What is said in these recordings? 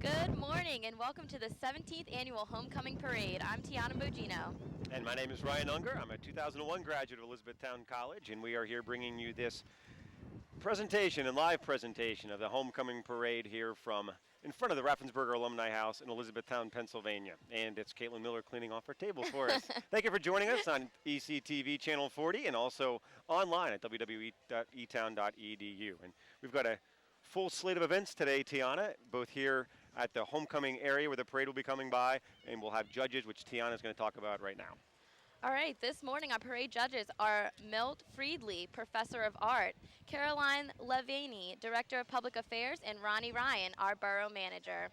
Good morning and welcome to the 17th Annual Homecoming Parade. I'm Tiana Bogino. And my name is Ryan Unger. I'm a 2001 graduate of Elizabethtown College, and we are here bringing you this presentation and live presentation of the Homecoming Parade here from in front of the Raffensperger Alumni House in Elizabethtown, Pennsylvania. And it's Caitlin Miller cleaning off our tables for us. Thank you for joining us on ECTV Channel 40 and also online at www.etown.edu. And we've got a full slate of events today, Tiana, both here at the homecoming area where the parade will be coming by, and we'll have judges, which Tiana is going to talk about right now. All right, this morning our parade judges are Milt Friedley, Professor of Art, Caroline Levaney, Director of Public Affairs, and Ronnie Ryan, our Borough Manager.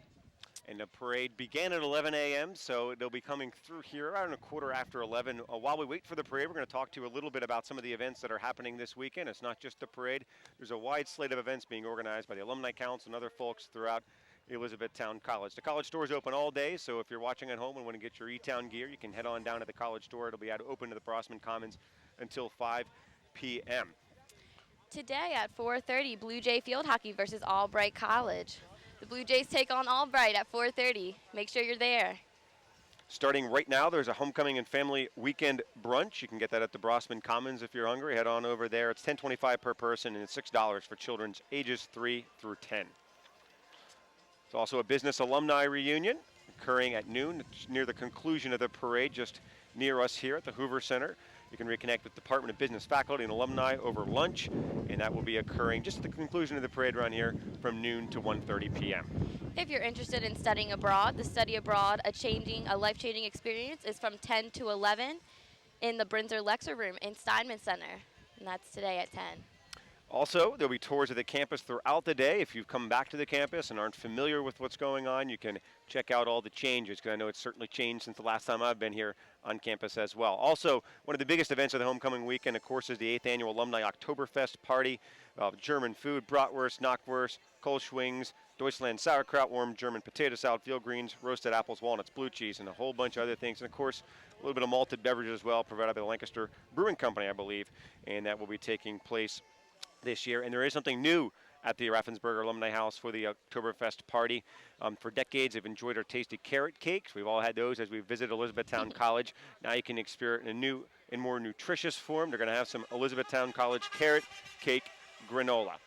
And the parade began at 11 a.m., so they'll be coming through here around a quarter after 11. While we wait for the parade, we're going to talk to you a little bit about some of the events that are happening this weekend. It's not just the parade. There's a wide slate of events being organized by the Alumni Council and other folks throughout Elizabethtown College. The college store is open all day, so if you're watching at home and want to get your E-Town gear, you can head on down to the college store. It'll be open to the Brossman Commons until 5 p.m. Today at 4:30, Blue Jay Field Hockey versus Albright College. The Blue Jays take on Albright at 4:30. Make sure you're there. Starting right now, there's a homecoming and family weekend brunch. You can get that at the Brossman Commons if you're hungry. Head on over there. It's $10.25 per person, and it's $6 for children ages 3 through 10. It's also a business alumni reunion occurring at noon near the conclusion of the parade, just near us here at the Hoover Center. You can reconnect with Department of Business faculty and alumni over lunch, and that will be occurring just at the conclusion of the parade around here from noon to 1:30 p.m. If you're interested in studying abroad, the Study Abroad, a life-changing experience, is from 10 to 11 in the Brinzer Lecture Room in Steinman Center, and that's today at 10. Also, there'll be tours of the campus throughout the day. If you've come back to the campus and aren't familiar with what's going on, you can check out all the changes, because I know it's certainly changed since the last time I've been here on campus as well. Also, one of the biggest events of the homecoming weekend, of course, is the 8th Annual Alumni Oktoberfest Party. German food, bratwurst, knockwurst, Kolschwings, Deutschland sauerkraut, warm German potato salad, field greens, roasted apples, walnuts, blue cheese, and a whole bunch of other things. And, of course, a little bit of malted beverages as well, provided by the Lancaster Brewing Company, I believe, and that will be taking place this year. And there is something new at the Raffensperger Alumni House for the Oktoberfest party. For decades, they've enjoyed our tasty carrot cakes. We've all had those as we visit Elizabethtown College. Now you can experience in a new and more nutritious form. They're going to have some Elizabethtown College carrot cake granola.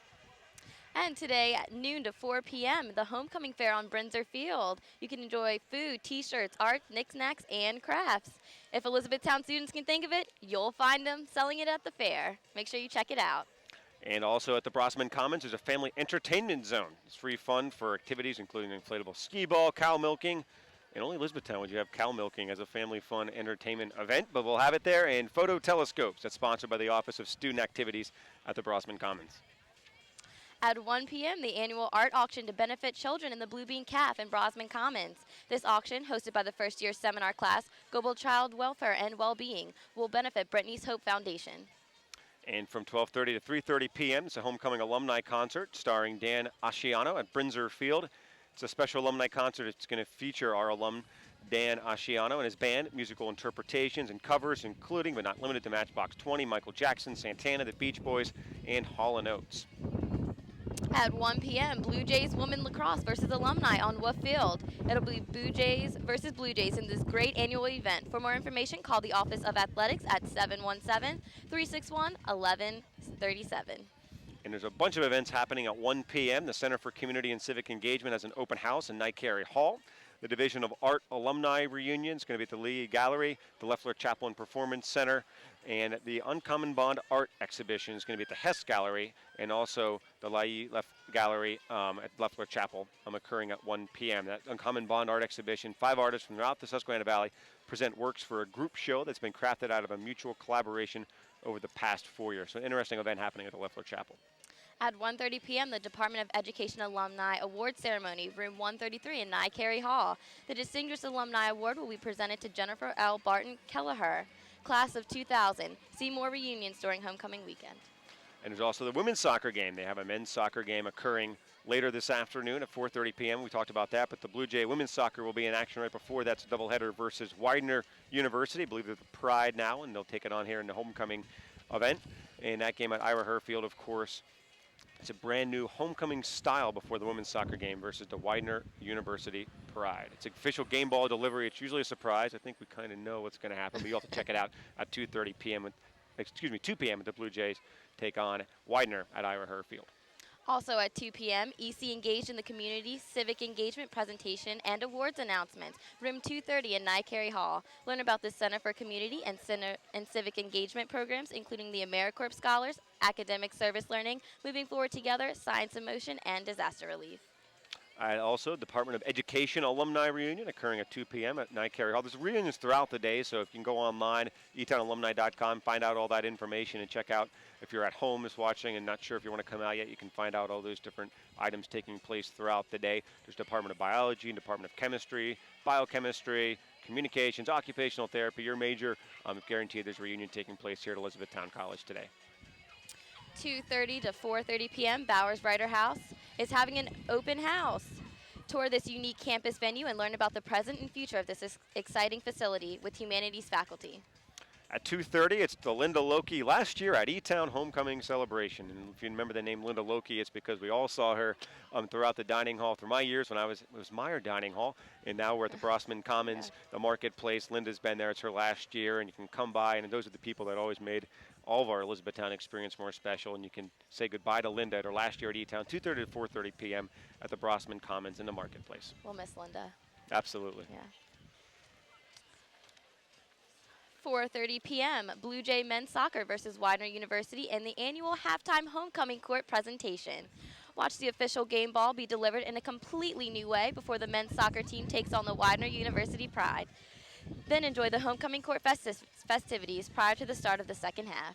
And today at noon to 4 p.m., the Homecoming Fair on Brinzer Field. You can enjoy food, T-shirts, art, knickknacks, and crafts. If Elizabethtown students can think of it, you'll find them selling it at the fair. Make sure you check it out. And also at the Brossman Commons, there's a family entertainment zone. It's free fun for activities including inflatable skee ball, cow milking. And only Elizabethtown would you have cow milking as a family fun entertainment event, but we'll have it there. And photo telescopes, that's sponsored by the Office of Student Activities at the Brossman Commons. At 1 p.m., the annual art auction to benefit children in the Blue Bean Calf in Brossman Commons. This auction, hosted by the first-year seminar class, Global Child Welfare and Wellbeing, will benefit Brittany's Hope Foundation. And from 12:30 to 3:30 p.m., it's a homecoming alumni concert starring Dan Asciano at Brinzer Field. It's a special alumni concert. It's going to feature our alum, Dan Asciano, and his band, musical interpretations and covers, including but not limited to Matchbox 20, Michael Jackson, Santana, the Beach Boys, and Hall & Oates. At 1 p.m., Blue Jays women lacrosse versus alumni on Wolf Field. It'll be Blue Jays versus Blue Jays in this great annual event. For more information, call the Office of Athletics at 717-361-1137. And there's a bunch of events happening at 1 p.m. The Center for Community and Civic Engagement has an open house in Knight Carey Hall. The Division of Art Alumni Reunion is going to be at the Lee Gallery, the Leffler Chapel and Performance Center, and the Uncommon Bond Art Exhibition is going to be at the Hess Gallery and also the Lai Gallery at Leffler Chapel occurring at 1 p.m. That Uncommon Bond Art Exhibition, 5 artists from throughout the Susquehanna Valley present works for a group show that's been crafted out of a mutual collaboration over the past 4 years. So an interesting event happening at the Leffler Chapel. At 1:30 p.m., the Department of Education Alumni Award Ceremony, room 133 in Nye Carey Hall. The Distinguished Alumni Award will be presented to Jennifer L. Barton Kelleher, class of 2000. See more reunions during homecoming weekend. And there's also the women's soccer game. They have a men's soccer game occurring later this afternoon at 4:30 p.m. We talked about that, but the Blue Jay women's soccer will be in action right before. That's a doubleheader versus Widener University. I believe they're the Pride now, and they'll take it on here in the homecoming event. And that game at Ira Herfield, of course, It's a brand new homecoming style before the women's soccer game versus the Widener University Pride. It's an official game ball delivery. It's usually a surprise. I think we kind of know what's going to happen, but you'll have to check it out at 2:30 p.m. 2 p.m. The Blue Jays take on Widener at Ira Herr Field. Also at 2 p.m., EC engaged in the community civic engagement presentation and awards announcement. Room 230 in Nycary Hall. Learn about the Center for Community and Civic Engagement programs, including the AmeriCorps Scholars, Academic Service Learning, Moving Forward Together, Science in Motion, and Disaster Relief. Also, Department of Education alumni reunion occurring at 2 p.m. at Nycary Hall. There's reunions throughout the day, so if you can go online, etownalumni.com, find out all that information and check out if you're at home just watching and not sure if you want to come out yet, you can find out all those different items taking place throughout the day. There's Department of Biology, Department of Chemistry, Biochemistry, Communications, Occupational Therapy, your major. Guaranteed there's a reunion taking place here at Elizabethtown College today. 2:30 to 4:30 p.m., Bowers Writer House is having an open house. Tour this unique campus venue and learn about the present and future of this exciting facility with humanities faculty. At 2:30, it's the Linda Lokey last year at E-Town Homecoming Celebration. And if you remember the name Linda Lokey, it's because we all saw her throughout the dining hall through my years when it was Meyer Dining Hall. And now we're at the Brossman Commons, the marketplace. Linda's been there. It's her last year, and you can come by. And those are the people that always made all of our Elizabethtown experience more special. And you can say goodbye to Linda at her last year at E-Town, 2:30 to 4:30 p.m. at the Brossman Commons in the marketplace. We'll miss Linda. Absolutely. Yeah. 4:30 p.m., Blue Jay men's soccer versus Widener University in the annual halftime homecoming court presentation. Watch the official game ball be delivered in a completely new way before the men's soccer team takes on the Widener University Pride. Then enjoy the homecoming court festivities prior to the start of the second half.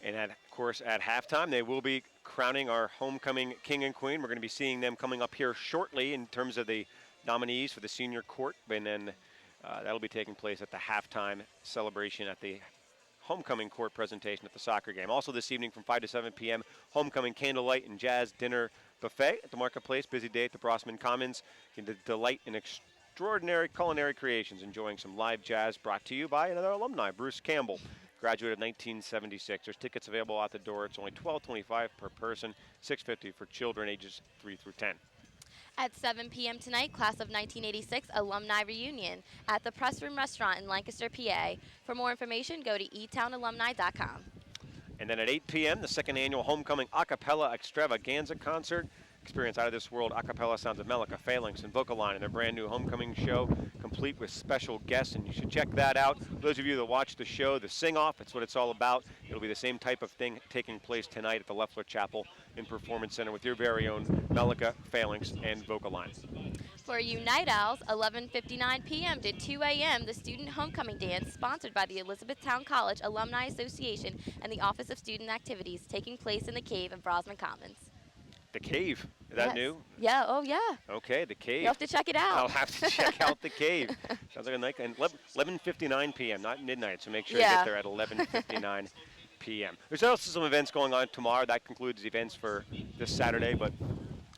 And of course, at halftime, they will be crowning our homecoming king and queen. We're going to be seeing them coming up here shortly in terms of the nominees for the senior court, and then that'll be taking place at the halftime celebration at the homecoming court presentation at the soccer game. Also this evening from 5 to 7 p.m., homecoming candlelight and jazz dinner buffet at the marketplace. Busy day at the Brossman Commons. You can delight in extraordinary culinary creations, enjoying some live jazz brought to you by another alumni, Bruce Campbell, graduate of 1976. There's tickets available at the door. It's only $12.25 per person, $6.50 for children ages 3 through 10. At 7 p.m. tonight, class of 1986 alumni reunion at the Press Room Restaurant in Lancaster, PA. For more information, go to etownalumni.com. And then at 8 p.m., the second annual homecoming a cappella extravaganza concert. Experience out of this world a cappella sounds of Melika, Phalanx, and Vocaline in their brand new homecoming show, complete with special guests, and you should check that out. Those of you that watch the show, the sing-off, that's what it's all about. It'll be the same type of thing taking place tonight at the Leffler Chapel and Performance Center with your very own Melika, Phalanx, and Vocaline. For you night owls, 11:59 p.m. to 2 a.m., the Student Homecoming Dance, sponsored by the Elizabethtown College Alumni Association and the Office of Student Activities, taking place in the cave of Brossman Commons. The Cave, is that new? Yeah, oh yeah. Okay, the Cave. You'll have to check it out. I'll have to check out the Cave. Sounds like a night. And 11:59 p.m., not midnight, so make sure you get there at 11:59 p.m. There's also some events going on tomorrow. That concludes the events for this Saturday, but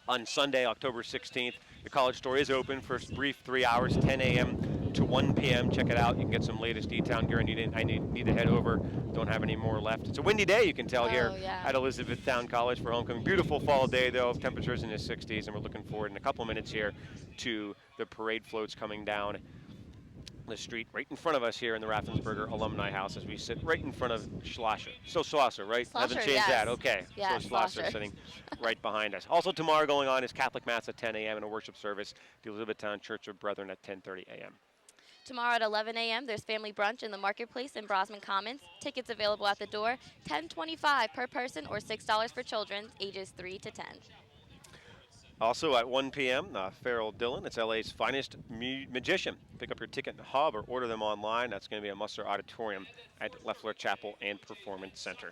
on Sunday, October 16th, the College Store is open for a brief 3 hours, 10 a.m. to 1 p.m. Check it out. You can get some latest E-Town gear, and I need to head over. Don't have any more left. It's a windy day, you can tell, here at Elizabethtown College for homecoming. Beautiful fall day, though. Temperatures in the 60s, and we're looking forward in a couple of minutes here to the parade floats coming down the street right in front of us here in the Raffensperger Alumni House as we sit right in front of Schlosser. So Schlosser, right? Schlosser, haven't changed that. Okay. Yeah, so Schlosser sitting right behind us. Also tomorrow going on is Catholic Mass at 10 a.m. and a worship service at the Elizabethtown Church of Brethren at 10:30 a.m. Tomorrow at 11 a.m., there's family brunch in the marketplace in Brossman Commons. Tickets available at the door, $10.25 per person or $6 for children ages 3 to 10. Also at 1 p.m., Farrell Dillon, it's LA's finest magician. Pick up your ticket in the hub or order them online. That's going to be at Musser Auditorium at Leffler Chapel and Performance Center.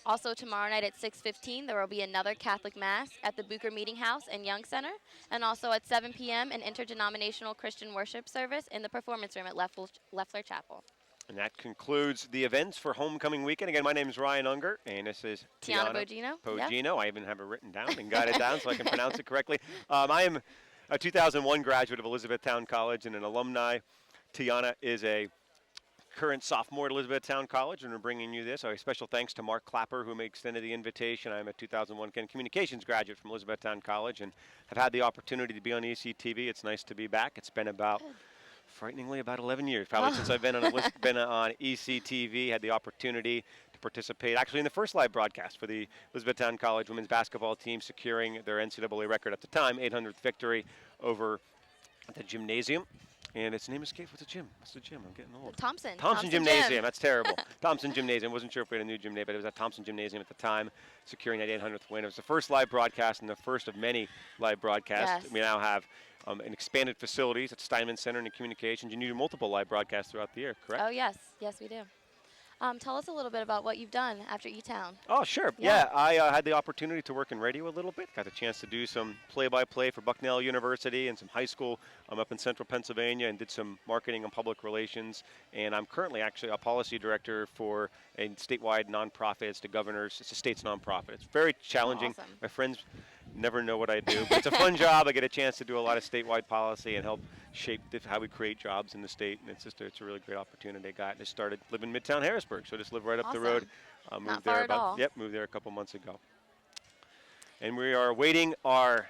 Also tomorrow night at 6:15, there will be another Catholic Mass at the Bucher Meeting House and Young Center. And also at 7 p.m., an interdenominational Christian worship service in the Performance Room at Leffler Chapel. And that concludes the events for homecoming weekend. Again, my name is Ryan Unger, and this is Tiana Bogino. Yep. I even have it written down and got it down so I can pronounce it correctly. I am a 2001 graduate of Elizabethtown College and an alumni. Tiana is a current sophomore at Elizabethtown College, and we're bringing you this. A special thanks to Mark Clapper, who extended the invitation. I'm a 2001 communications graduate from Elizabethtown College and have had the opportunity to be on ECTV. It's nice to be back. It's been about, frighteningly, about 11 years, probably since I've been on ECTV, had the opportunity to participate actually in the first live broadcast for the Elizabethtown College women's basketball team, securing their NCAA record at the time, 800th victory over the gymnasium. And its name escapes. What's the gym? What's the gym? I'm getting old. Thompson Gymnasium. Gym. That's terrible. Thompson Gymnasium. Wasn't sure if we had a new gym name, but it was at Thompson Gymnasium at the time, securing that 800th win. It was the first live broadcast and the first of many live broadcasts. Yes. We now have an expanded facilities at Steinman Center and Communications. You do multiple live broadcasts throughout the year, correct? Oh, yes. Yes, we do. Tell us a little bit about what you've done after E-Town. Oh, sure. Yeah, I had the opportunity to work in radio a little bit. Got the chance to do some play-by-play for Bucknell University and some high school up in central Pennsylvania, and did some marketing and public relations. And I'm currently actually a policy director for a statewide nonprofit. It's the governor's. It's a state's nonprofit. It's very challenging. Awesome. My friends never know what I do, but it's a fun job. I get a chance to do a lot of statewide policy and help shape how we create jobs in the state, and it's a really great opportunity I got. I started living in Midtown Harrisburg, so I just live right up the road. Not Moved far there at all. moved there a couple months ago. And we are awaiting our,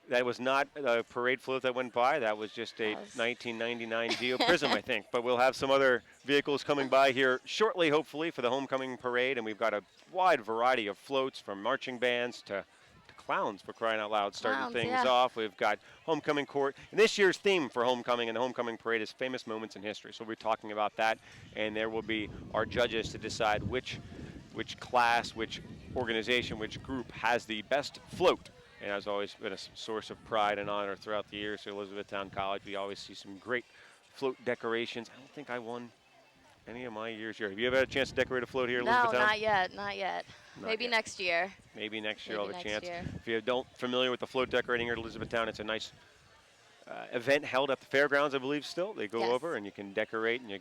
that was not a parade float that went by, that was just a 1999 Geo Prism, I think. But we'll have some other vehicles coming by here shortly, hopefully, for the homecoming parade, and we've got a wide variety of floats from marching bands to clowns, for crying out loud, starting things off. We've got homecoming court. And this year's theme for homecoming and the homecoming parade is famous moments in history. So we'll be talking about that, and there will be our judges to decide which class, which organization, which group has the best float. And has always been a source of pride and honor throughout the years at Elizabethtown College. We always see some great float decorations. I don't think I won any of my years here. Have you ever had a chance to decorate a float here at Elizabethtown? No, not yet. Not yet. Maybe next year. Maybe next year Maybe I'll have a next chance. year. If you don't familiar with the float decorating here at Elizabethtown, it's a nice event held at the fairgrounds, I believe. Still, they go over and you can decorate and you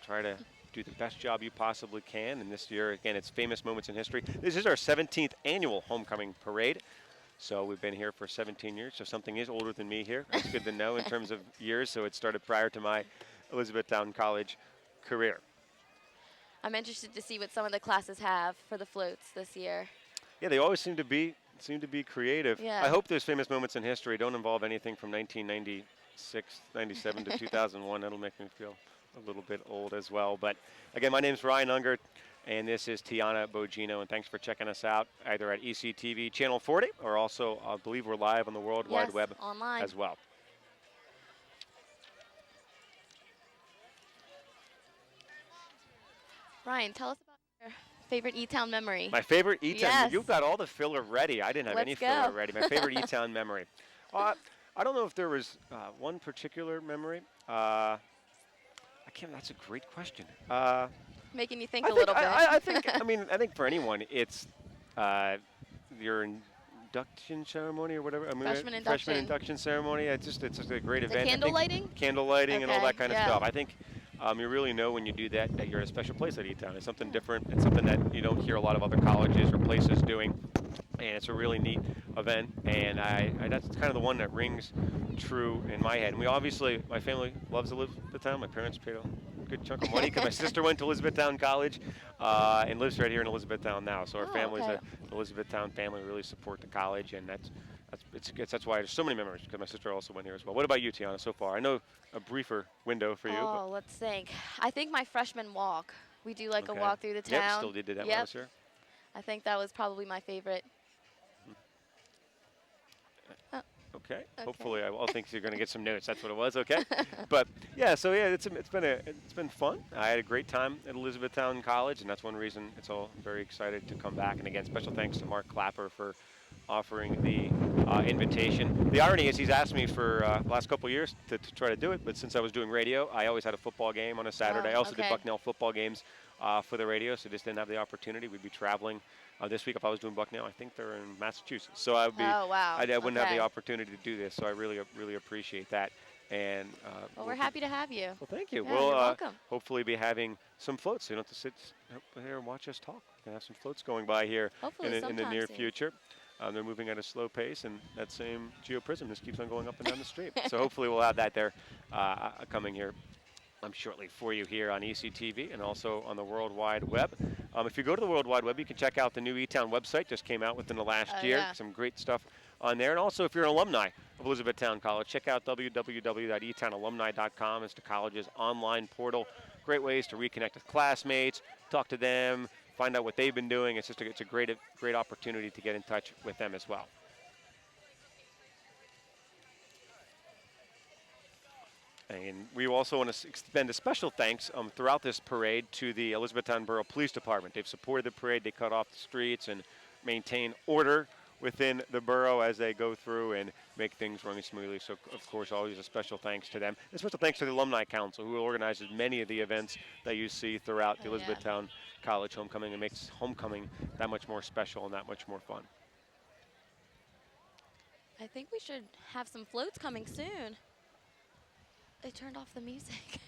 try to do the best job you possibly can. And this year, again, it's famous moments in history. This is our 17th annual homecoming parade. So we've been here for 17 years. So something is older than me here. That's good to know in terms of years. So it started prior to my Elizabethtown College career. I'm interested to see what some of the classes have for the floats this year. Yeah, they always seem to be creative. Yeah. I hope those famous moments in history don't involve anything from 1996, 97 to 2001. That'll make me feel a little bit old as well. But again, my name's Ryan Unger, and this is Tiana Bogino, and thanks for checking us out either at ECTV Channel 40 or also, I believe we're live on the World Wide Web online as well. Ryan, tell us about your favorite E-Town memory. My favorite E-Town. Yes. You've got all the filler ready. I didn't have any filler ready. My favorite E-Town memory. I don't know if there was one particular memory. That's a great question. Making you think a little bit. I think for anyone, it's your induction ceremony or whatever. Freshman induction ceremony. It's just a great event. Candle lighting? Candle lighting and all that kind of stuff. I think you really know when you do that you're at a special place at E-Town. It's something different. It's something that you don't hear a lot of other colleges or places doing. And it's a really neat event, and that's kind of the one that rings true in my head. And my family loves Elizabethtown. My parents paid a good chunk of money because my sister went to Elizabethtown College and lives right here in Elizabethtown now. So our family's an Elizabethtown family. We really support the college, and that's why there's so many memories, because my sister also went here as well. What about you, Tiana, so far? I know a briefer window for you. Oh, let's think. I think my freshman walk. We do a walk through the town. Yep, still did that when I was here. I think that was probably my favorite. Okay. Hopefully, I'll think you're going to get some notes. That's what it was. Okay. But yeah, so yeah, it's been fun. I had a great time at Elizabethtown College, and that's one reason I'm very excited to come back. And again, special thanks to Mark Clapper for offering the invitation. The irony is he's asked me for the last couple of years to try to do it, but since I was doing radio, I always had a football game on a Saturday. I also did Bucknell football games for the radio, so just didn't have the opportunity. We'd be traveling. This week, if I was doing Bucknell, I think they're in Massachusetts. So I would be. Oh, wow. I wouldn't have the opportunity to do this. So I really appreciate that. And we're happy to have you. Well, thank you. Yeah, we'll you're welcome. hopefully be having some floats. So you don't have to sit here and watch us talk. We can have some floats going by here in the near future. They're moving at a slow pace, and that same Geo Prism just keeps on going up and down the street. So hopefully we'll have that there coming here shortly for you here on ECTV and also on the World Wide Web. If you go to the World Wide Web, you can check out the new eTown website. Just came out within the last year. Yeah. Some great stuff on there. And also, if you're an alumni of Elizabethtown College, check out www.etownalumni.com. It's the college's online portal. Great ways to reconnect with classmates, talk to them, find out what they've been doing. It's a great opportunity to get in touch with them as well. And we also want to extend a special thanks throughout this parade to the Elizabethtown Borough Police Department. They've supported the parade. They cut off the streets and maintain order within the borough as they go through and make things running smoothly. So, of course, always a special thanks to them. And a special thanks to the Alumni Council, who organizes many of the events that you see throughout the Elizabethtown College homecoming and makes homecoming that much more special and that much more fun. I think we should have some floats coming soon. They turned off the music.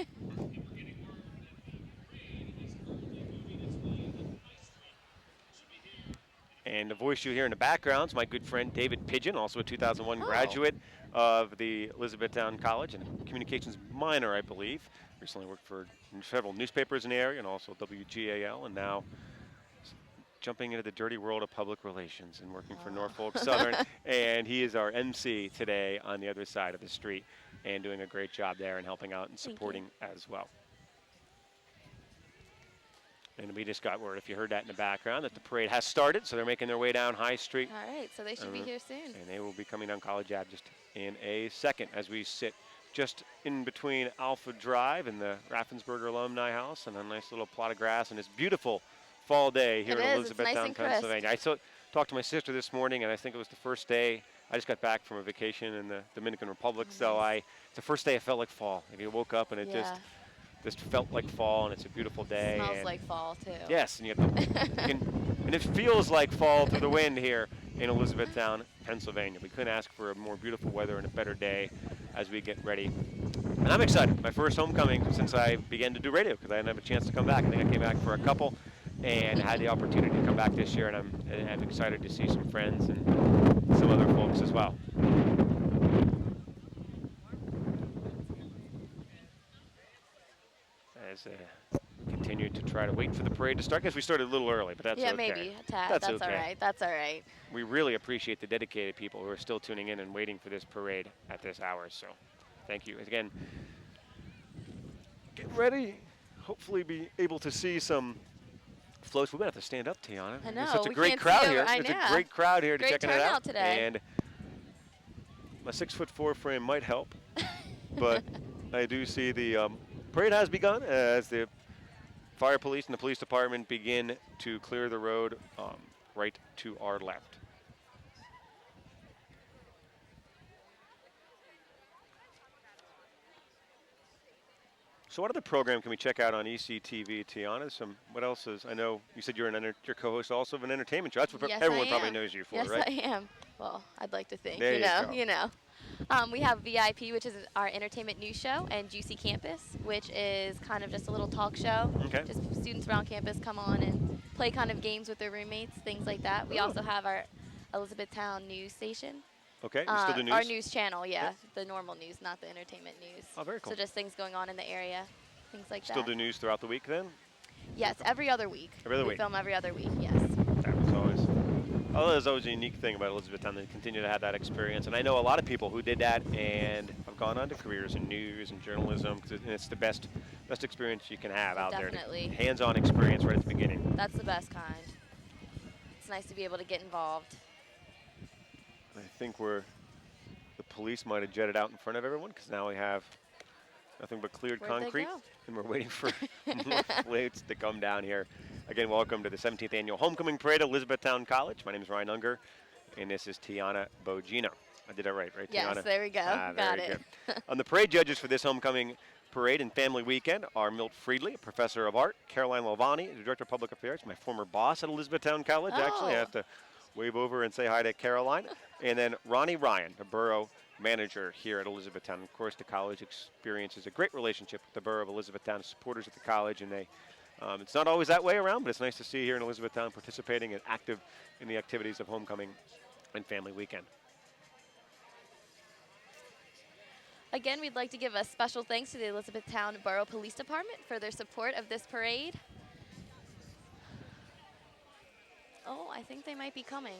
And the voice you hear in the background is my good friend David Pigeon, also a 2001 graduate of the Elizabethtown College and communications minor, I believe. Recently worked for several newspapers in the area and also WGAL, and now jumping into the dirty world of public relations and working for Norfolk Southern. And he is our MC today on the other side of the street and doing a great job there and helping out and supporting as well. And we just got word, if you heard that in the background, that the parade has started, so they're making their way down High Street. All right, so they should be here soon. And they will be coming down College Ave just in a second as we sit just in between Alpha Drive and the Raffensperger Alumni House and a nice little plot of grass and this beautiful fall day here in Elizabethtown, Pennsylvania. I talked to my sister this morning, and I think it was the first day. I just got back from a vacation in the Dominican Republic, so it's the first day it felt like fall. Like you woke up and it just felt like fall, and it's a beautiful day. It smells like fall too. Yes, and, and it feels like fall through the wind here in Elizabethtown, Pennsylvania. We couldn't ask for a more beautiful weather and a better day as we get ready. And I'm excited. My first homecoming since I began to do radio, because I didn't have a chance to come back. I think I came back for a couple and had the opportunity to come back this year, and I'm excited to see some friends and some other folks as well. As continued to try to wait for the parade to start. I guess we started a little early, but that's okay. Yeah, maybe a tad. That's okay. All right. That's all right. We really appreciate the dedicated people who are still tuning in and waiting for this parade at this hour. So thank you. Again, get ready. Hopefully be able to see some floats. We're going to have to stand up, Tiana. I know. There's such a great crowd here. There's a great crowd here to checking it out. Today. And my 6'4" frame might help, but I do see the parade has begun as the fire police and the police department begin to clear the road right to our left. So what other program can we check out on ECTV, Tiana? What else is, I know you said you're your co-host also of an entertainment show. That's what everyone probably knows you for, right? Yes, I am. Well, I'd like to think, there you know. We have VIP, which is our entertainment news show, and Juicy Campus, which is kind of just a little talk show. Okay. Just students around campus come on and play kind of games with their roommates, things like that. We also have our Elizabethtown news station. Okay, you still do news? Our news channel, the normal news, not the entertainment news. Oh, very cool. So just things going on in the area, things like that. Still do news throughout the week then? Yes, every other week. Every other week. We film every other week, yes. There's always a unique thing about Elizabethtown. They continue to have that experience. And I know a lot of people who did that and have gone on to careers in news and journalism, because it's the best experience you can have out there. Definitely. Hands-on experience right at the beginning. That's the best kind. It's nice to be able to get involved. I think the police might have jetted out in front of everyone, because now we have nothing but cleared concrete. And we're waiting for more floats to come down here. Again, welcome to the 17th Annual Homecoming Parade at Elizabethtown College. My name is Ryan Unger, and this is Tiana Bogino. I did that right, yes, Tiana? There we go. Got it. On the parade judges for this homecoming parade and family weekend are Milt Friedley, a professor of art, Caroline Lavani, the director of public affairs, my former boss at Elizabethtown College, actually. I have to wave over and say hi to Caroline. And then Ronnie Ryan, the borough manager here at Elizabethtown. Of course, the college experiences a great relationship with the borough of Elizabethtown, supporters at the college, and it's not always that way around, but it's nice to see here in Elizabethtown participating and active in the activities of homecoming and family weekend. Again, we'd like to give a special thanks to the Elizabethtown Borough Police Department for their support of this parade. Oh, I think they might be coming.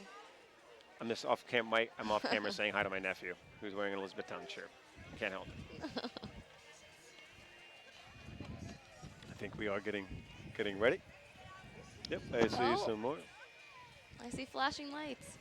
I'm just I'm off camera saying hi to my nephew, who's wearing an Elizabethtown shirt. Can't help it. I think we are getting ready. Yep, I see some more. I see flashing lights.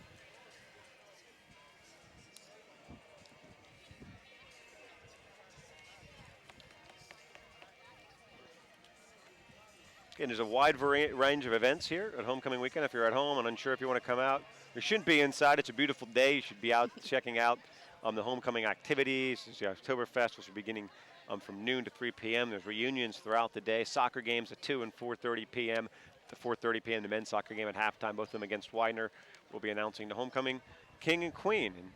Again, there's a wide range of events here at Homecoming Weekend. If you're at home and unsure if you want to come out, you shouldn't be inside. It's a beautiful day. You should be out checking out the homecoming activities. There's the Oktoberfest, which is beginning from noon to 3 p.m. There's reunions throughout the day. Soccer games at 2 and 4:30 p.m. To 4:30 p.m. the men's soccer game at halftime, both of them against Widener. We'll be announcing the homecoming king and queen. And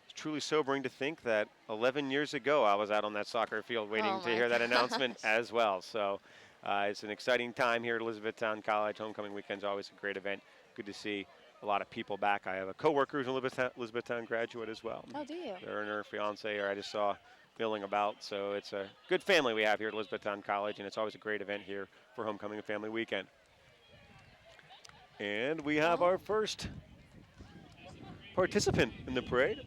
it's truly sobering to think that 11 years ago I was out on that soccer field waiting to hear that announcement as well. So it's an exciting time here at Elizabethtown College. Homecoming weekend's always a great event. Good to see a lot of people back. I have a coworker who's an Elizabethtown graduate as well. Oh, do you? Her and her fiance, or I just saw milling about. So it's a good family we have here at Elizabethtown College, and it's always a great event here for Homecoming and Family Weekend. And we have our first participant in the parade.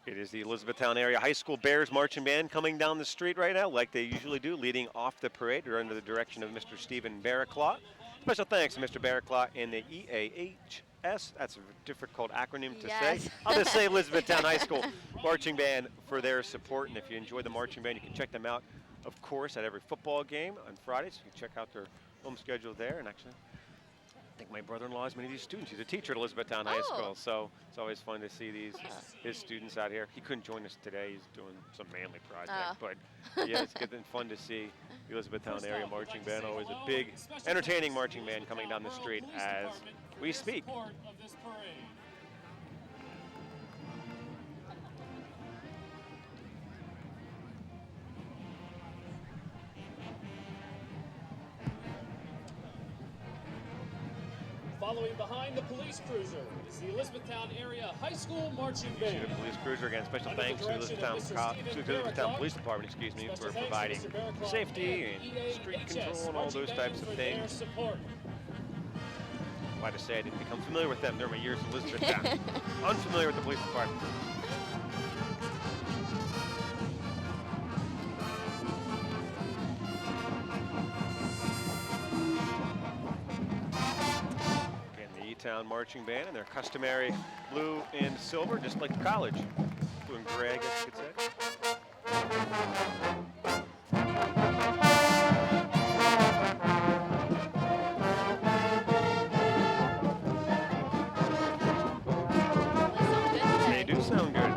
It is the Elizabethtown Area High School Bears Marching Band coming down the street right now, like they usually do, leading off the parade. They're under the direction of Mr. Stephen Barraclaw. Special thanks to Mr. Barraclaw and the EAHS. That's a difficult acronym to say. I'll just say Elizabethtown High School Marching Band for their support. And if you enjoy the marching band, you can check them out, of course, at every football game on Fridays. You can check out their home schedule there. And actually, I think my brother-in-law has many of these students. He's a teacher at Elizabethtown High School, so it's always fun to see his students out here. He couldn't join us today. He's doing some manly project, but yeah, it's good and fun to see the Elizabethtown Area Marching Band. Always a big, entertaining marching band coming down the street as we speak. Following behind the police cruiser is the Elizabethtown Area High School Marching Band. The police cruiser, again, special thanks to the Elizabethtown Police Department, for providing safety and street control and all those types of things. Why to say I didn't become familiar with them during my years in Elizabethtown. Unfamiliar with the police department. Town Marching Band in their customary blue and silver, just like the college. Doing gray, I guess you could say. They do sound good.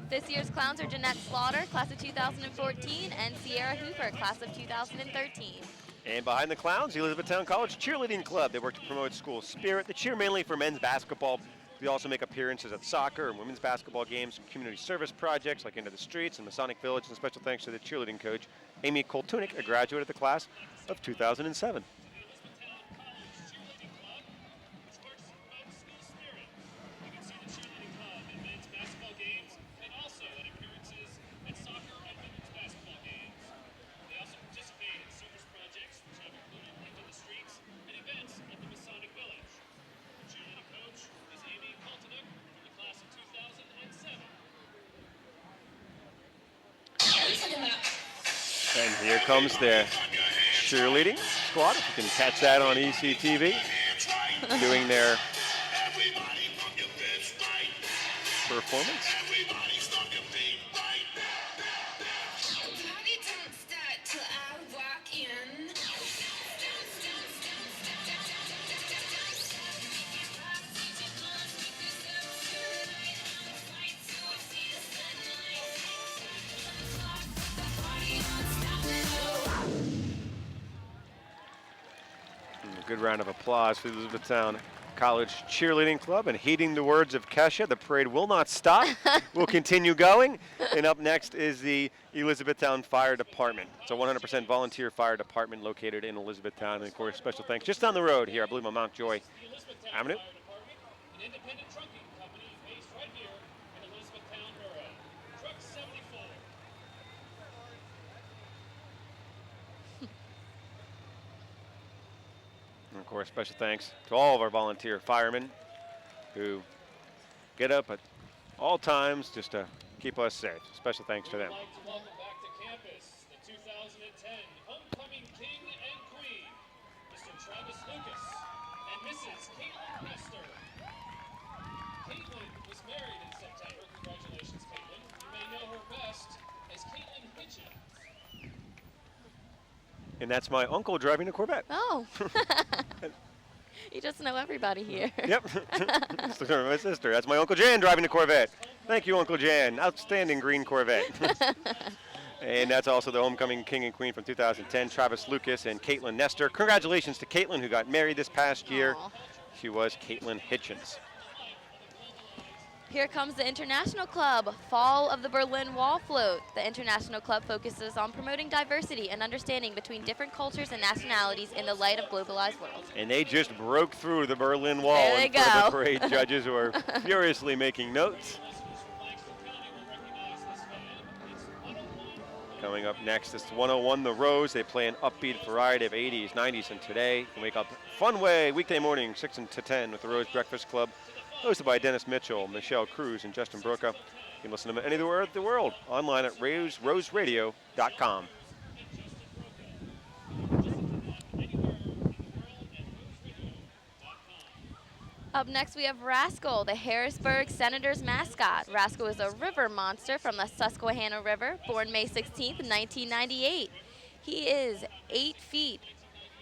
This year's clowns are Jeanette Slaughter, class of 2014, and Sierra Hooper, class of 2013. And behind the clowns, the Elizabethtown College Cheerleading Club. They work to promote school spirit. They cheer mainly for men's basketball. They also make appearances at soccer and women's basketball games, community service projects like Into the Streets and Masonic Village. And special thanks to the cheerleading coach, Amy Koltunik, a graduate of the class of 2007. And here comes their cheerleading squad, if you can catch that on ECTV, doing their performance. Good round of applause for the Elizabethtown College Cheerleading Club. And heeding the words of Kesha, the parade will not stop. We'll continue going. And up next is the Elizabethtown Fire Department. It's a 100% volunteer fire department located in Elizabethtown. And of course, special thanks just down the road here, I believe on Mount Joy Avenue. An independent trucking company based right here in Elizabethtown Borough. Truck 74. And of course, special thanks to all of our volunteer firemen who get up at all times just to keep us safe. Special thanks to them. We'd like to welcome back to campus the 2010 Homecoming King and Queen, Mr. Travis Lucas and Mrs. Caitlin Nestor. Caitlin was married in September. Congratulations, Caitlin. You may know her best as Caitlin Hitchens. And that's my uncle driving a Corvette. Oh. You just know everybody here. Yep. My sister. That's my Uncle Jan driving the Corvette. Thank you, Uncle Jan. Outstanding green Corvette. And that's also the Homecoming King and Queen from 2010, Travis Lucas and Caitlin Nestor. Congratulations to Caitlin, who got married this past year. Aw. She was Caitlin Hitchens. Here comes the International Club, Fall of the Berlin Wall Float. The International Club focuses on promoting diversity and understanding between different cultures and nationalities in the light of globalized world. And they just broke through the Berlin Wall There they in front of go. the parade judges who are furiously making notes. Coming up next is 101 The Rose. They play an upbeat variety of 80s, 90s, and today. You can wake up fun way weekday morning, 6 to 10 with the Rose Breakfast Club, hosted by Dennis Mitchell, Michelle Cruz, and Justin Broca. You can listen to them anywhere in the world, online at roseradio.com. Up next, we have Rascal, the Harrisburg Senators mascot. Rascal is a river monster from the Susquehanna River, born May 16th, 1998. He is 8 feet,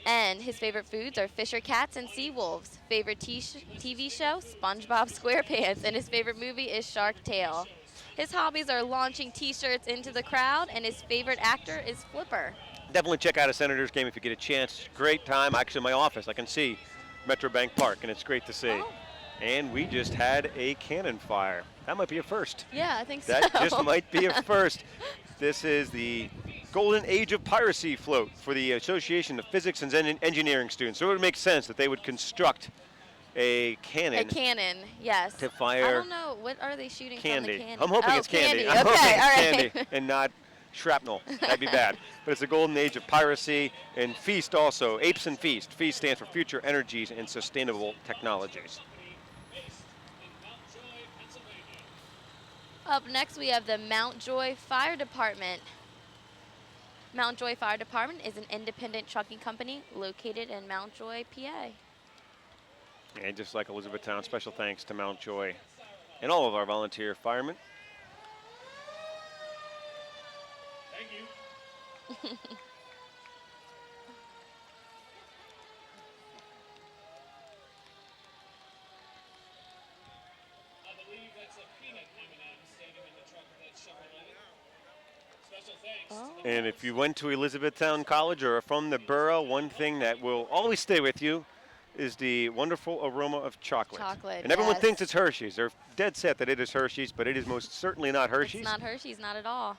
and his favorite foods are Fisher cats and sea wolves. Favorite TV show, SpongeBob SquarePants, and his favorite movie is Shark Tale. His hobbies are launching T-shirts into the crowd, and his favorite actor is Flipper. Definitely check out a Senators game if you get a chance. Great time. Actually, in my office, I can see Metro Bank Park, and it's great to see. Oh. And we just had a cannon fire. That might be a first. Yeah, I think so. That just might be a first. This is the Golden Age of Piracy float for the Association of Physics and Engineering Students. So it would make sense that they would construct a cannon. A cannon, yes. To fire I don't know. What are they shooting candy. from the cannon? I'm hoping Oh, it's candy. I'm Okay, hoping it's all right. candy and not shrapnel. That'd be bad. But it's a golden age of piracy and feast also. Apes and Feast. Feast stands for Future Energies and Sustainable Technologies. Up next, we have the Mount Joy Fire Department. Mount Joy Fire Department is an independent trucking company located in Mount Joy, PA. And just like Elizabethtown, special thanks to Mount Joy and all of our volunteer firemen. Thank you. I believe that's a peanut M&M standing in the trunk of that Chevrolet. Special thanks to the And if you went to Elizabethtown College or are from the borough, one thing that will always stay with you is the wonderful aroma of chocolate. Chocolate, And everyone yes. thinks it's Hershey's. They're dead set that it is Hershey's, but it is most certainly not Hershey's. It's not Hershey's, not at all.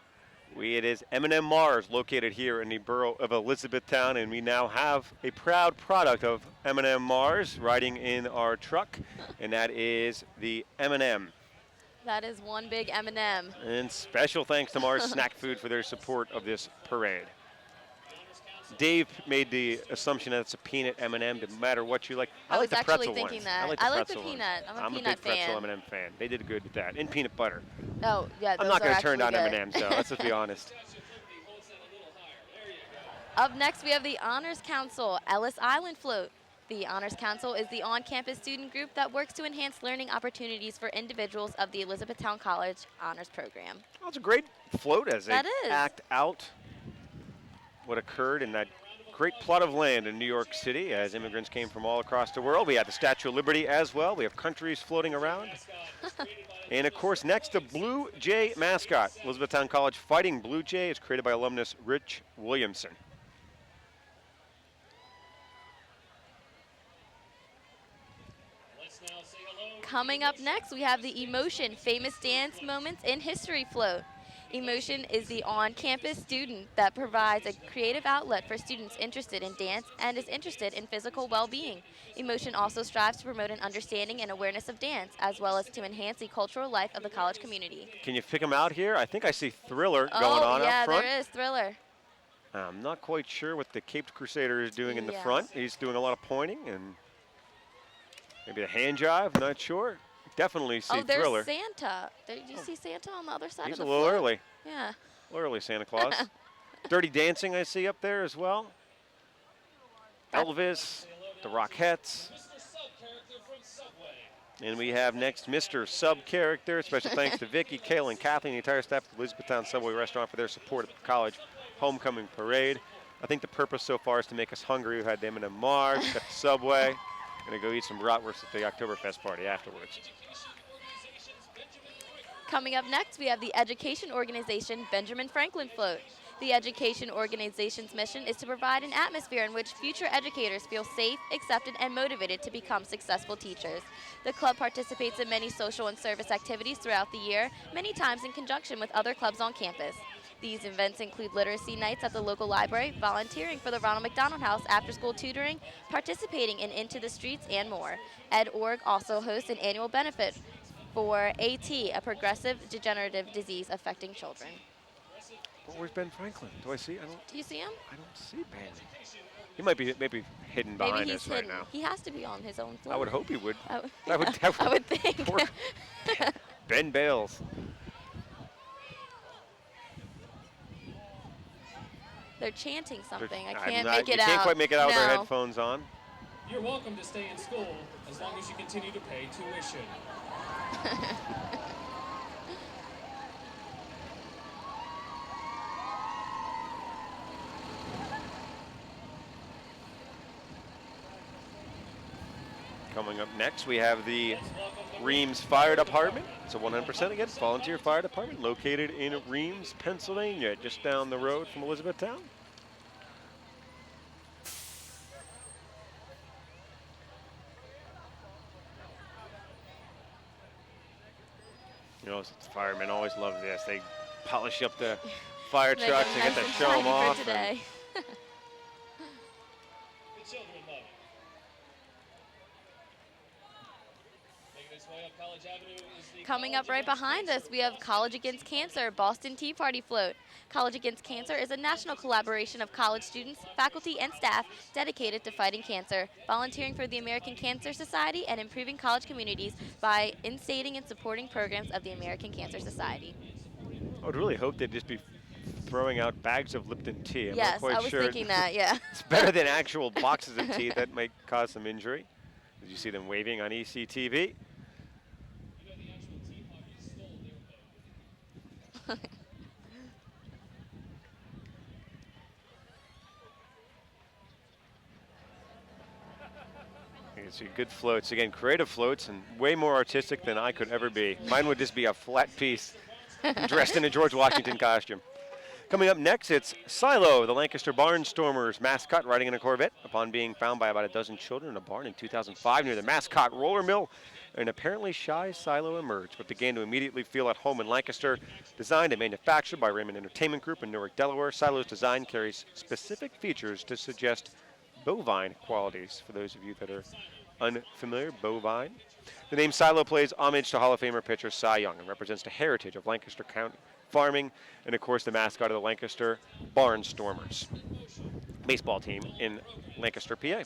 It is M&M Mars, located here in the borough of Elizabethtown, and we now have a proud product of M&M Mars riding in our truck, and that is the M&M. That is one big M&M. And special thanks to Mars Snack Food for their support of this parade. Dave made the assumption that it's a peanut M&M, no matter what you like. I like was the actually pretzel thinking ones. that. I like the pretzel ones. peanut. I'm a big peanut pretzel fan. M&M fan. They did good with that. And peanut butter. Oh, yeah, I'm those not are going to turn down actually good. M&M's, though. Let's just be honest. holds that a little higher. There you go. Up next, we have the Honors Council Ellis Island Float. The Honors Council is the on-campus student group that works to enhance learning opportunities for individuals of the Elizabethtown College Honors Program. Well, it's a great float as they That is. act out what occurred in that great plot of land in New York City as immigrants came from all across the world. We had the Statue of Liberty as well. We have countries floating around. And of course, next, the Blue Jay mascot. Elizabethtown College Fighting Blue Jay is created by alumnus Rich Williamson. Coming up next, we have the Emotion Famous Dance Moments in History float. Emotion is the on-campus student that provides a creative outlet for students interested in dance and is interested in physical well-being. Emotion also strives to promote an understanding and awareness of dance, as well as to enhance the cultural life of the college community. Can you pick them out here? I think I see Thriller going on yeah, up front. there is Thriller. I'm not quite sure what the Caped Crusader is doing in the Yes. front. He's doing a lot of pointing and maybe the hand jive, not sure. Definitely see There's Thriller. Santa. Do you see Santa on the other side He's of a the little float? early. Yeah. A little early, Santa Claus. Dirty Dancing I see up there as well. Elvis, the Rockettes. Mr. Sub character from Subway. And we have next Mr. Sub Character. Special thanks to Vicky, Kayla, and Kathleen, the entire staff of the Elizabethtown Subway Restaurant for their support of the college homecoming parade. I think the purpose so far is to make us hungry. We had them in a Mars, got the Subway. Gonna go eat some bratwurst at the Oktoberfest party afterwards. Coming up next, we have the education organization Benjamin Franklin float. The education organization's mission is to provide an atmosphere in which future educators feel safe, accepted, and motivated to become successful teachers. The club participates in many social and service activities throughout the year, many times in conjunction with other clubs on campus. These events include literacy nights at the local library, volunteering for the Ronald McDonald House, after-school tutoring, participating in Into the Streets, and more. Ed.org also hosts an annual benefit for AT, a progressive degenerative disease affecting children. Well, where's Ben Franklin? Do I see? Do you see him? I don't see Ben. He might be maybe hidden behind Maybe he's us right hidden. now. He has to be on his own float. I would hope he would. I would, I would think. Poor Ben Bales. They're chanting something. I I'm can't not- make it you out. can't quite make it out with their No. headphones on. You're welcome to stay in school as long as you continue to pay tuition. Coming up next, we have the Reams Fire Department. It's a 100% again volunteer fire department located in Reams, Pennsylvania, just down the road from Elizabethtown. You know, firemen always love this. They polish up the fire Make trucks them and get nice to and show them shiny for off. and today. The children love it. Making its way up College Avenue is the Coming up College right Against behind us, Cancer we have Boston College Against Cancer Boston Tea Party float. College Against Cancer is a national collaboration of college students, faculty, and staff dedicated to fighting cancer, volunteering for the American Cancer Society, and improving college communities by instating and supporting programs of the American Cancer Society. I would really hope they'd just be throwing out bags of Lipton tea. I'm not Yes, quite I was sure. thinking that, yeah. It's better than actual boxes of tea that might cause some injury. Did you see them waving on ECTV? You know, the actual tea party stole their vote. You can see good floats. Again, creative floats and way more artistic than I could ever be. Mine would just be a flat piece dressed in a George Washington costume. Coming up next, it's Silo, the Lancaster Barnstormers mascot, riding in a Corvette upon being found by about a dozen children in a barn in 2005 near the mascot roller mill. An apparently shy Silo emerged, but began to immediately feel at home in Lancaster. Designed and manufactured by Raymond Entertainment Group in Newark, Delaware, Silo's design carries specific features to suggest bovine qualities. For those of you that are unfamiliar, bovine. The name Silo plays homage to Hall of Famer pitcher Cy Young and represents the heritage of Lancaster County farming and, of course, the mascot of the Lancaster Barnstormers baseball team in Lancaster, PA.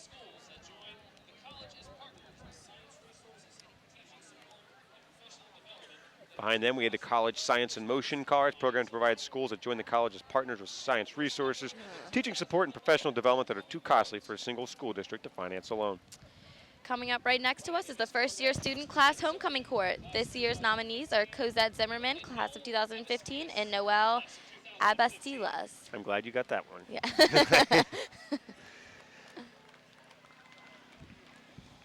Behind them, we had the College Science in Motion cars, program to provide schools that join the college as partners with science resources, teaching support and professional development that are too costly for a single school district to finance alone. Coming up right next to us is the first-year student class homecoming court. This year's nominees are Cosette Zimmerman, class of 2015, and Noel Abastilas. I'm glad you got that one. Yeah. Time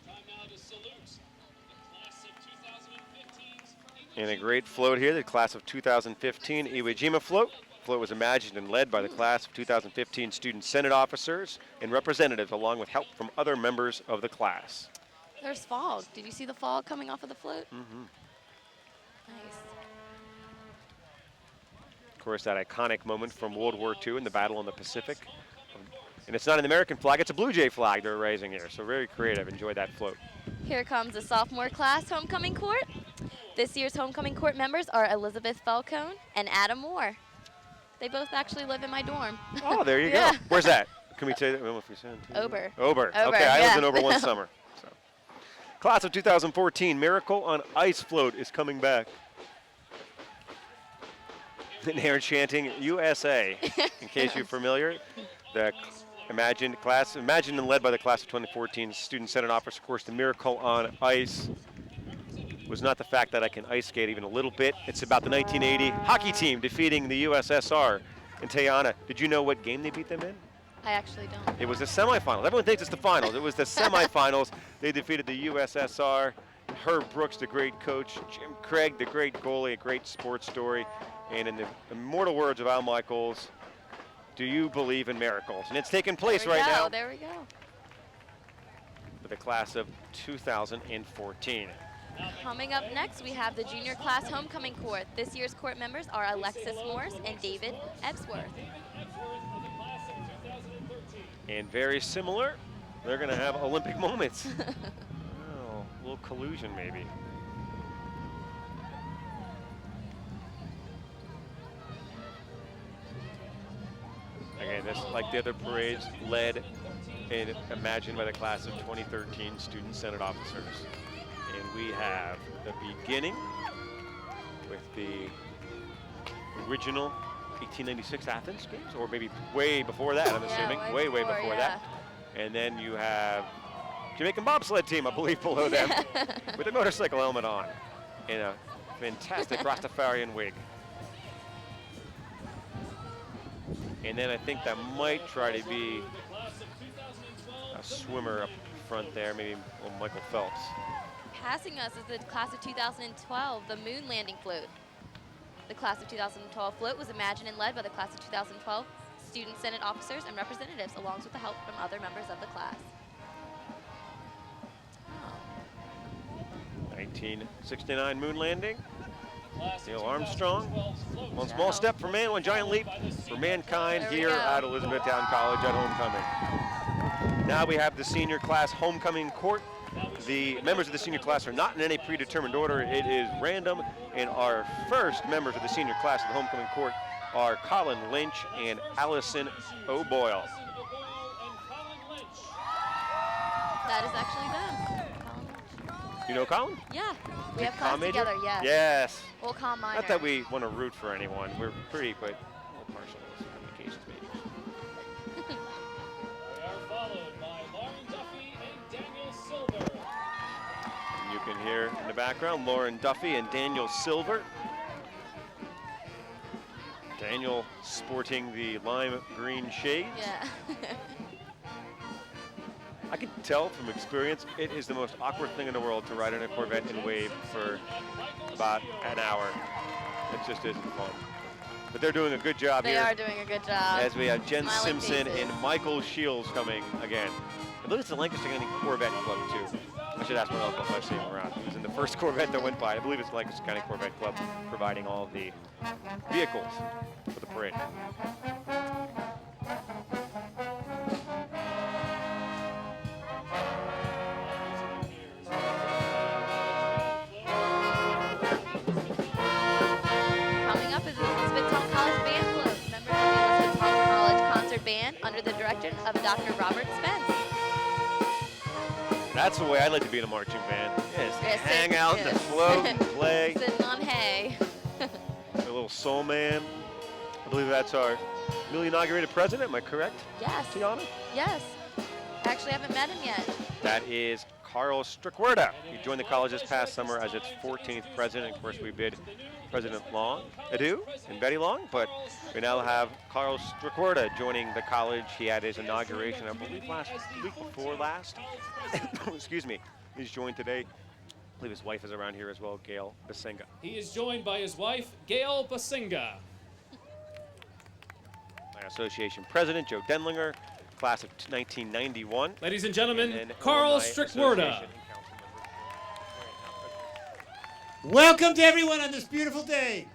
now to salute the class of 2015's And a great float here, the class of 2015 Iwo Jima float. Float was imagined and led by the class of 2015 student senate officers and representatives, along with help from other members of the class. There's fog. Did you see the fog coming off of the float? Mm-hmm. Nice. Of course, that iconic moment from World War II in the Battle on the Pacific. And it's not an American flag, it's a Blue Jay flag they're raising here. So very creative. Enjoy that float. Here comes the sophomore class homecoming court. This year's homecoming court members are Elizabeth Falcone and Adam Moore. They both actually live in my dorm. Oh, there you Yeah. go. Where's that? Can we say that? If we send Ober. Ober. Ober, Okay, I lived yeah. in Ober one summer. So. Class of 2014, Miracle on Ice float is coming back. And they're chanting USA. In case you're familiar, the imagined and led by the class of 2014 Student Senate Officer course, the Miracle on Ice was not the fact that I can ice skate even a little bit. It's about the 1980 hockey team defeating the USSR in Tejana. Did you know what game they beat them in? I actually don't. It was the semifinals. Everyone thinks it's the finals. It was the semifinals. They defeated the USSR. Herb Brooks, the great coach. Jim Craig, the great goalie, a great sports story. And in the immortal words of Al Michaels, do you believe in miracles? And it's taking place right now There we go. for the class of 2014. Coming up next, we have the junior class homecoming court. This year's court members are Alexis Morse and David Ebsworth. And very similar, they're going to have Olympic moments. Oh, a little collusion maybe. Again, this, like the other parades, led and imagined by the class of 2013 Student Senate officers. And we have the beginning with the original 1896 Athens Games, or maybe way before that, I'm assuming. Way before that. And then you have Jamaican bobsled team, I believe, below them, with a motorcycle helmet on in a fantastic Rastafarian wig. And then I think that might try to be a swimmer up front there, maybe Michael Phelps. Passing us is the class of 2012, the moon landing float. The class of 2012 float was imagined and led by the class of 2012 Student Senate officers and representatives, along with the help from other members of the class. 1969 moon landing. Neil Armstrong. One small step for man, one giant leap for mankind here at Elizabethtown College at homecoming. Now we have the senior class homecoming court. The members of the senior class are not in any predetermined order. It is random. And our first members of the senior class of the homecoming court are Colin Lynch and Allison O'Boyle. That is actually them. You know Colin? Yeah, we have class together, yeah. Yes. We'll call minor. Not that we want to root for anyone. We're pretty, but a little partial on occasions maybe. They are followed by Lauren Duffy and Daniel Silver. You can hear in the background Lauren Duffy and Daniel Silver. Daniel sporting the lime green shades. Yeah. I can tell from experience it is the most awkward thing in the world to ride in a Corvette and wave for about an hour. It just isn't fun. But they're doing a good job They here. are doing a good job. As we have Jen Smiling Simpson faces. and Michael Shields coming again. I believe it's the Lancaster County Corvette Club too. I should ask my uncle if I've seen him around. He was in the first Corvette that went by. I believe it's the Lancaster County Corvette Club providing all of the vehicles for the parade. Coming up is the Elizabethtown College Band Float. Members of the Elizabethtown College Concert Band under the direction of Dr. Robert Spence. That's the way I'd like to be in a marching band. Just Yeah, hang sit- out and yes. float and play. Sitting on hay. A little soul man. I believe that's our newly inaugurated president. Am I correct, Yes. Tiana? Yes. Actually, I haven't met him yet. That is Carl Strickwerda. He joined the college this past summer as its 14th president. Of course, we bid President Long adieu and Betty Long, but we now have Carl Strickwerda joining the college. He had his inauguration, I believe, week before last. Excuse me. He's joined today. I believe his wife is around here as well, Gail Basenga. He is joined by his wife, Gail Basinga. My association president, Joe Denlinger, class of 1991. Ladies and gentlemen, And then Carl alumni Strickwerda. association and council Welcome to everyone on this beautiful day.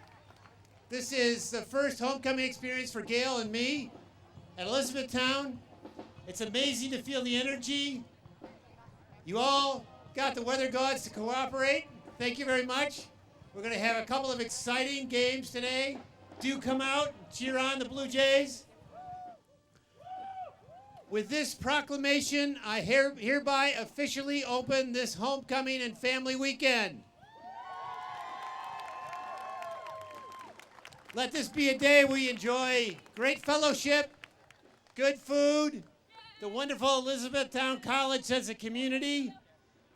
This is the first homecoming experience for Gail and me at Elizabethtown. It's amazing to feel the energy. You all got the weather gods to cooperate. Thank you very much. We're going to have a couple of exciting games today. Do come out and cheer on the Blue Jays. With this proclamation, I hereby officially open this homecoming and family weekend. Let this be a day we enjoy great fellowship, good food, the wonderful Elizabethtown College sense of community,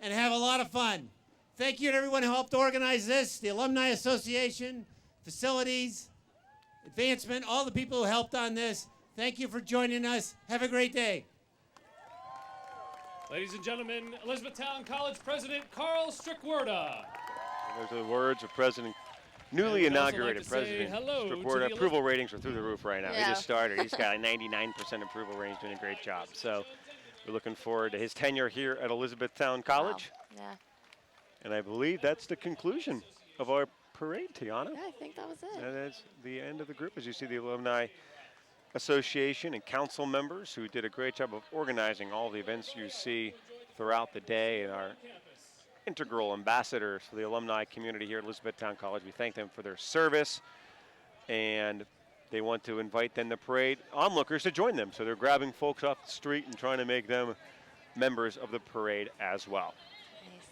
and have a lot of fun. Thank you to everyone who helped organize this, the Alumni Association, facilities, advancement, all the people who helped on this. Thank you for joining us. Have a great day. Ladies and gentlemen, Elizabethtown College President Carl Strickwerda. Those are the words of President, newly And we'd also inaugurated like to say President hello to Strickwerda. the Approval ratings are through the roof right now. He Yeah. just started. He's got a 99% approval rating, doing a great job. So we're looking forward to his tenure here at Elizabethtown College. Wow. Yeah. And I believe that's the conclusion of our parade, Tiana. Yeah, I think that was it. That is the end of the group. As you see, the Alumni Association and council members who did a great job of organizing all the events you see throughout the day, and our integral ambassadors for the alumni community here at Elizabethtown College. We thank them for their service, and they want to invite then the parade onlookers to join them. So they're grabbing folks off the street and trying to make them members of the parade as well. Nice.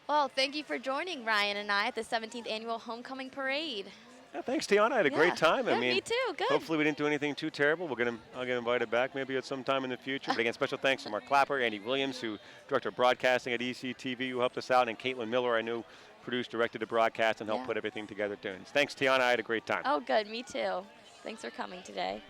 Well, thank you for joining Ryan and I at the 17th Annual Homecoming Parade. Yeah, thanks, Tiana. I had a great time. Yeah, I mean, me too. Good. hopefully we didn't do anything too terrible. I'll get invited back maybe at some time in the future. But again, special thanks to Mark Clapper, Andy Williams, who director of broadcasting at ECTV, who helped us out, and Caitlin Miller, I knew produced, directed the broadcast, and helped Yeah. put everything together too. Thanks, Tiana. I had a great time. Oh, good. Me too. Thanks for coming today.